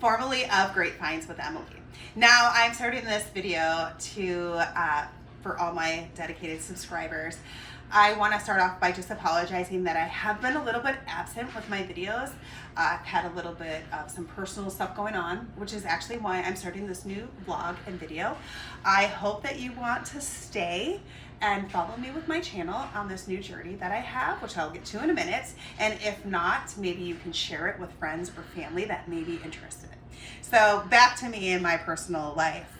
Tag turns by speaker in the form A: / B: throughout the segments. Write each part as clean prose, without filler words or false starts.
A: formerly of Great Finds with Emily. Now I'm starting this video for all my dedicated subscribers. I want to start off by just apologizing that I have been a little bit absent with my videos. I've had a little bit of some personal stuff going on, which is actually why I'm starting this new vlog and video. I hope that you want to stay and follow me with my channel on this new journey that I have, which I'll get to in a minute. And if not, maybe you can share it with friends or family that may be interested. So back to me in my personal life.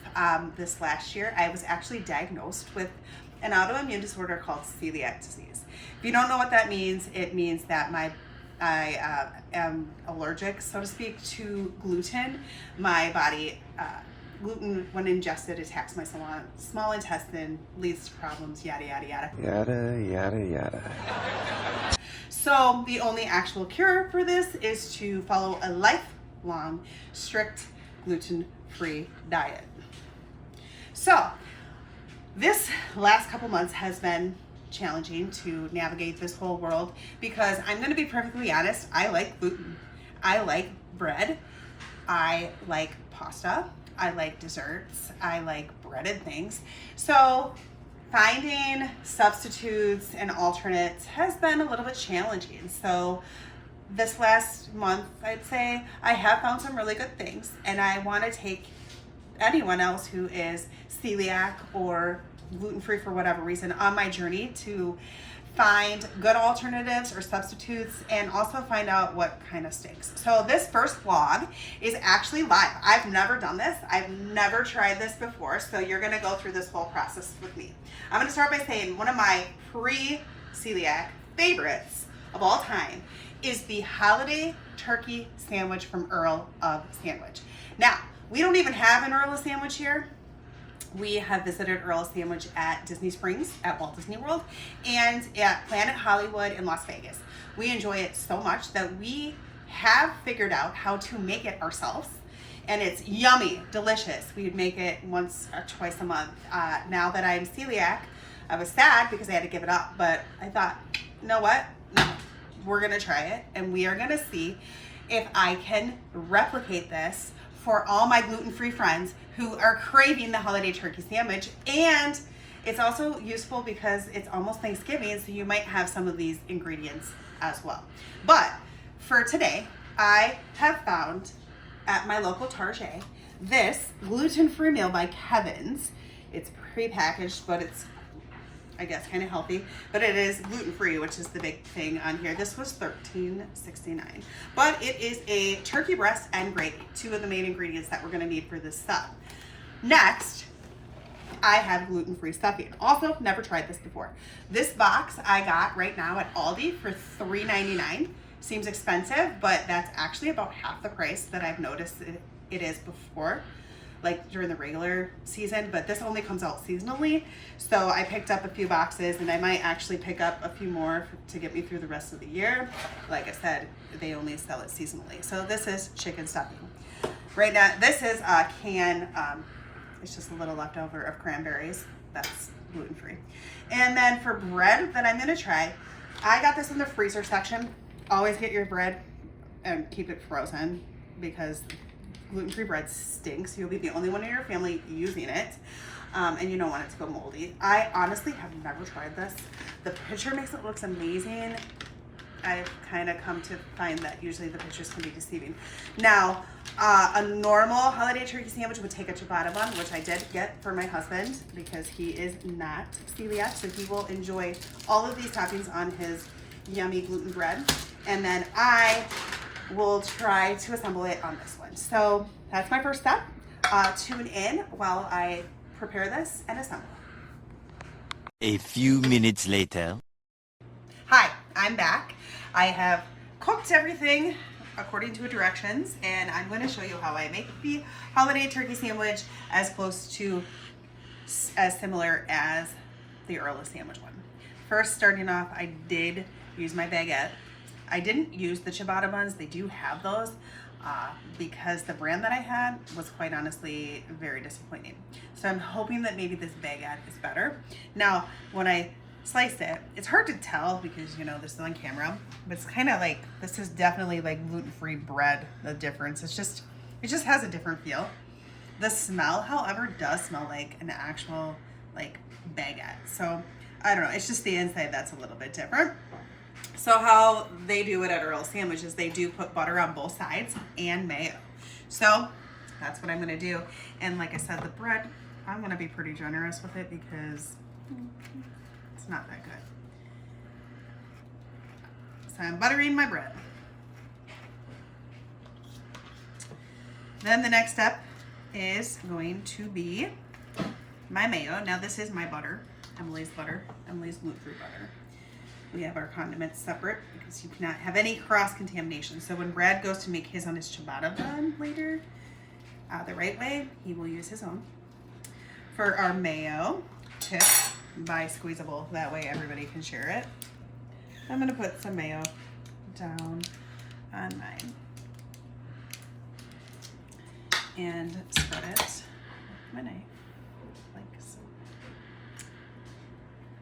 A: This last year, I was actually diagnosed with an autoimmune disorder called celiac disease. If you don't know what that means, it means that I am allergic, so to speak, to gluten. My body, gluten, when ingested, attacks my small intestine, leads to problems, yada, yada, yada.
B: Yada, yada, yada.
A: So the only actual cure for this is to follow a lifelong, strict, gluten-free diet. So this last couple months has been challenging to navigate this whole world because I'm going to be perfectly honest, I like gluten. I like bread. I like pasta. I like desserts. I like breaded things. So finding substitutes and alternates has been a little bit challenging. So this last month, I'd say I have found some really good things, and I want to take anyone else who is celiac or gluten-free for whatever reason on my journey to find good alternatives or substitutes and also find out what kind of stinks. So this first vlog is actually live. I've never done this. I've never tried this before. So you're gonna go through this whole process with me. I'm gonna start by saying one of my pre-celiac favorites of all time is the holiday turkey sandwich from Earl of Sandwich. Now, we don't even have an Earl of Sandwich here. We have visited Earl Sandwich at Disney Springs at Walt Disney World and at Planet Hollywood in Las Vegas. We enjoy it so much that we have figured out how to make it ourselves, and it's yummy, delicious. We would make it once or twice a month. Now that I'm celiac, I was sad because I had to give it up, but I thought, you know what? No, we're gonna try it, and we are gonna see if I can replicate this for all my gluten-free friends who are craving the holiday turkey sandwich. And it's also useful because it's almost Thanksgiving, so you might have some of these ingredients as well. But for today, I have found at my local Target this gluten-free meal by Kevin's. It's pre-packaged, but it's, I guess, kind of healthy, but it is gluten-free, which is the big thing on here. This was $13.69, but it is a turkey breast and gravy, two of the main ingredients that we're gonna need for this stuff. Next, I have gluten-free stuffing. Also, never tried this before. This box I got right now at Aldi for $3.99. Seems expensive, but that's actually about half the price that I've noticed it is before, like during the regular season, but this only comes out seasonally. So I picked up a few boxes, and I might actually pick up a few more to get me through the rest of the year. Like I said, they only sell it seasonally. So this is chicken stuffing. Right now, this is a can, it's just a little leftover of cranberries. That's gluten-free. And then for bread that I'm gonna try, I got this in the freezer section. Always get your bread and keep it frozen because gluten-free bread stinks. You'll be the only one in your family using it, and you don't want it to go moldy. I honestly have never tried this. The picture makes it look amazing. I've kind of come to find that usually the pictures can be deceiving. Now, a normal holiday turkey sandwich would take a ciabatta bun, which I did get for my husband because he is not celiac, so he will enjoy all of these toppings on his yummy gluten bread. And then I will try to assemble it on this one. So that's my first step. Tune in while I prepare this and assemble.
C: A few minutes later.
A: Hi, I'm back. I have cooked everything according to directions, and I'm going to show you how I make the holiday turkey sandwich as similar as the Earl of Sandwich one. First, starting off, I did use my baguette. I didn't use the ciabatta buns. They do have those because the brand that I had was quite honestly very disappointing. So I'm hoping that maybe this baguette is better. Now, when I sliced it, it's hard to tell because, you know, this is on camera, but it's kind of like, this is definitely like gluten-free bread, the difference. It's just It just has a different feel. The smell, however, does smell like an actual like baguette. So I don't know. It's just the inside that's a little bit different. So how they do it at Earl Sandwich is they do put butter on both sides and mayo. So that's what I'm going to do. And like I said, the bread, I'm going to be pretty generous with it because it's not that good. So I'm buttering my bread. Then the next step is going to be my mayo. Now this is my butter, Emily's gluten-free butter. We have our condiments separate because you cannot have any cross-contamination. So when Brad goes to make his on his ciabatta bun later, the right way, he will use his own. For our mayo, tip, buy squeezable. That way everybody can share it. I'm gonna put some mayo down on mine and spread it with my knife like so.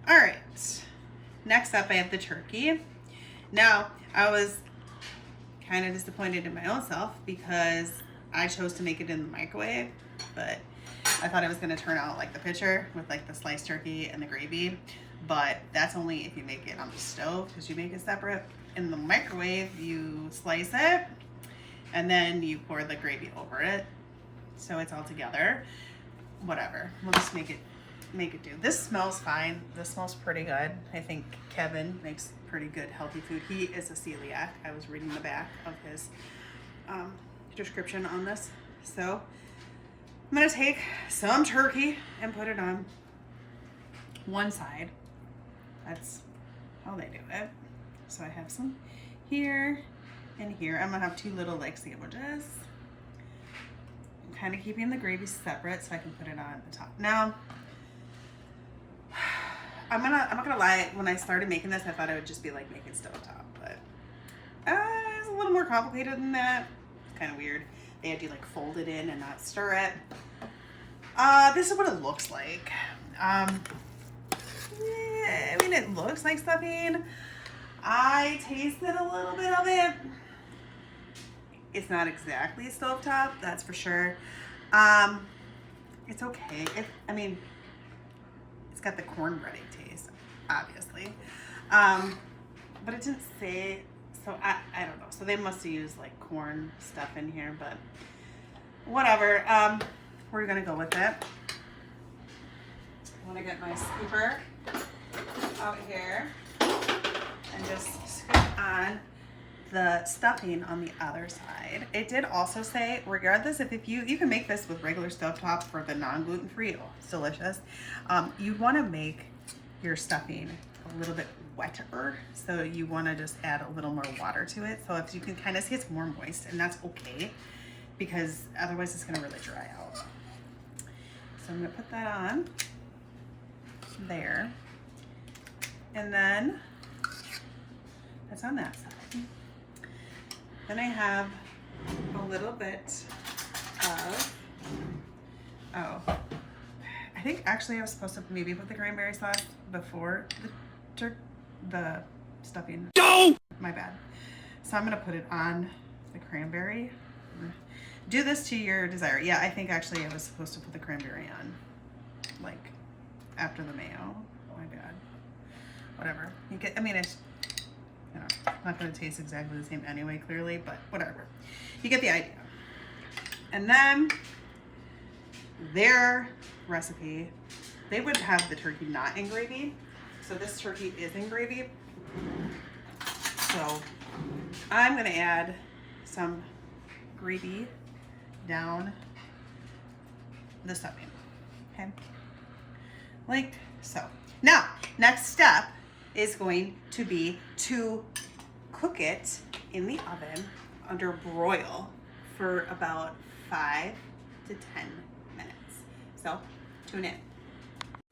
A: All right, next up I have the turkey. Now I was kind of disappointed in my own self because I chose to make it in the microwave, but I thought it was gonna turn out like the picture with like the sliced turkey and the gravy, but that's only if you make it on the stove because you make it separate. In the microwave, you slice it and then you pour the gravy over it. So it's all together. Whatever, we'll just make it do. This smells fine. This smells pretty good. I think Kevin makes pretty good healthy food. He is a celiac. I was reading the back of his description on this. So I'm gonna take some turkey and put it on one side. That's how they do it. So I have some here and here. I'm gonna have two little like sandwiches. I'm kind of keeping the gravy separate so I can put it on the top. Now, I'm not gonna lie, when I started making this, I thought it would just be like making stovetop, but it's a little more complicated than that. It's kind of weird. They had to like fold it in and not stir it. This is what it looks like. Yeah, I mean, it looks like stuffing. I tasted a little bit of it. It's not exactly stovetop, that's for sure. It's okay. I mean, it's got the cornbready taste, obviously. But it didn't say, so I don't know. So they must have used like corn stuff in here, but whatever. We're gonna go with it. I wanna get my scooper out here and just scoop on the stuffing on the other side. It did also say, regardless if you can make this with regular stovetop for the non-gluten free, oh, it's delicious. You'd want to make your stuffing a little bit wetter, so you want to just add a little more water to it. So if you can kind of see it's more moist, and that's okay because otherwise it's going to really dry out. So I'm going to put that on there, and then that's on that side. Then I have a little bit of, I think actually I was supposed to maybe put the cranberry sauce before the stuffing. No! My bad. So I'm gonna put it on the cranberry. Do this to your desire. Yeah, I think actually I was supposed to put the cranberry on, like, after the mayo. My bad. Whatever. You get, I mean, it's, you know, not going to taste exactly the same anyway, clearly, but whatever. You get the idea. And then their recipe, they would have the turkey not in gravy. So this turkey is in gravy. So I'm going to add some gravy down the stuffing. Okay. Like so. Now, next step is going to be to cook it in the oven under broil for about 5 to 10 minutes. So, tune in.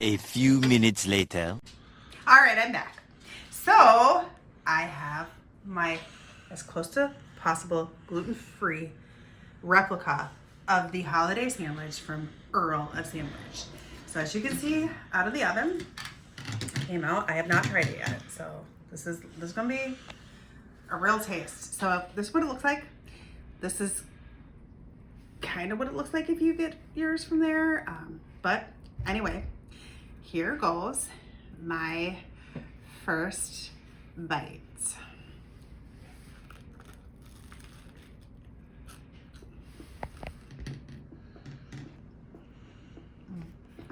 C: A few minutes later.
A: All right, I'm back. So, I have my, as close to possible, gluten-free replica of the holiday sandwich from Earl of Sandwich. So, as you can see, out of the oven, came out. I have not tried it yet, so this is gonna be a real taste. So this is what it looks like. This is kind of what it looks like if you get yours from there. But anyway, here goes my first bite.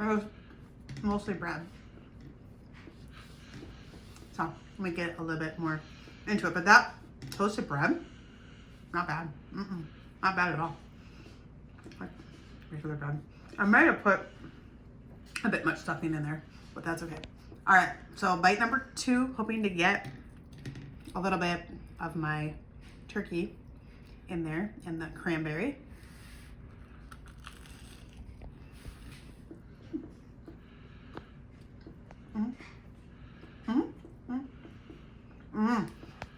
A: It was mostly bread. So let me get a little bit more into it. But that toasted bread, not bad. Not bad at all. Like regular bread. I might have put a bit much stuffing in there, but that's okay. All right, so bite number 2, hoping to get a little bit of my turkey in there and the cranberry.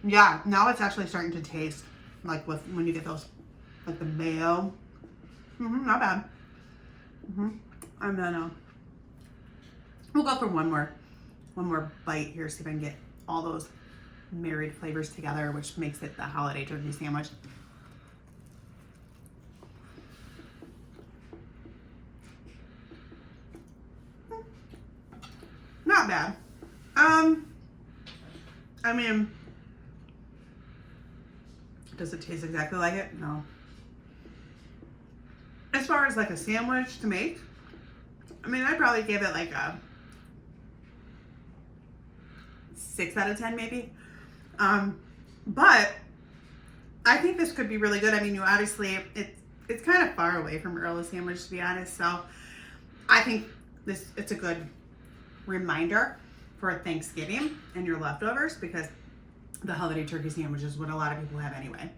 A: Yeah, now it's actually starting to taste like when you get those, like the mayo. Not bad. And then we'll go for one more bite here, see if I can get all those married flavors together, which makes it the holiday turkey sandwich. Not bad. I mean, does it taste exactly like it? No. As far as like a sandwich to make, I mean, I'd probably give it like a 6 out of 10 maybe. But I think this could be really good. I mean, you obviously, it's kind of far away from Earl sandwich, to be honest. So I think it's a good reminder for Thanksgiving and your leftovers, because the holiday turkey sandwich is what a lot of people have anyway.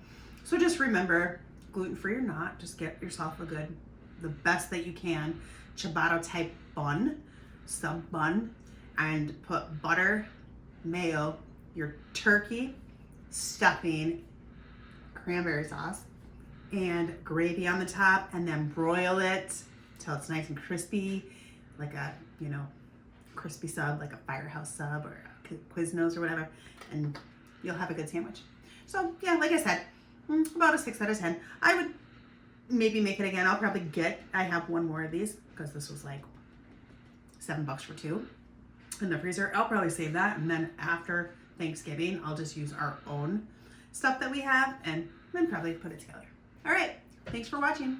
A: So just remember, gluten-free or not, just get yourself the best that you can, ciabatta type bun, sub bun, and put butter, mayo, your turkey, stuffing, cranberry sauce, and gravy on the top, and then broil it till it's nice and crispy, like a, crispy sub, like a Firehouse sub or a Quiznos or whatever, and you'll have a good sandwich. So yeah, like I said, about a 6 out of 10. I would maybe make it again. I have one more of these because this was like $7 for 2 in the freezer. I'll probably save that, and then after Thanksgiving, I'll just use our own stuff that we have and then probably put it together. All right, thanks for watching.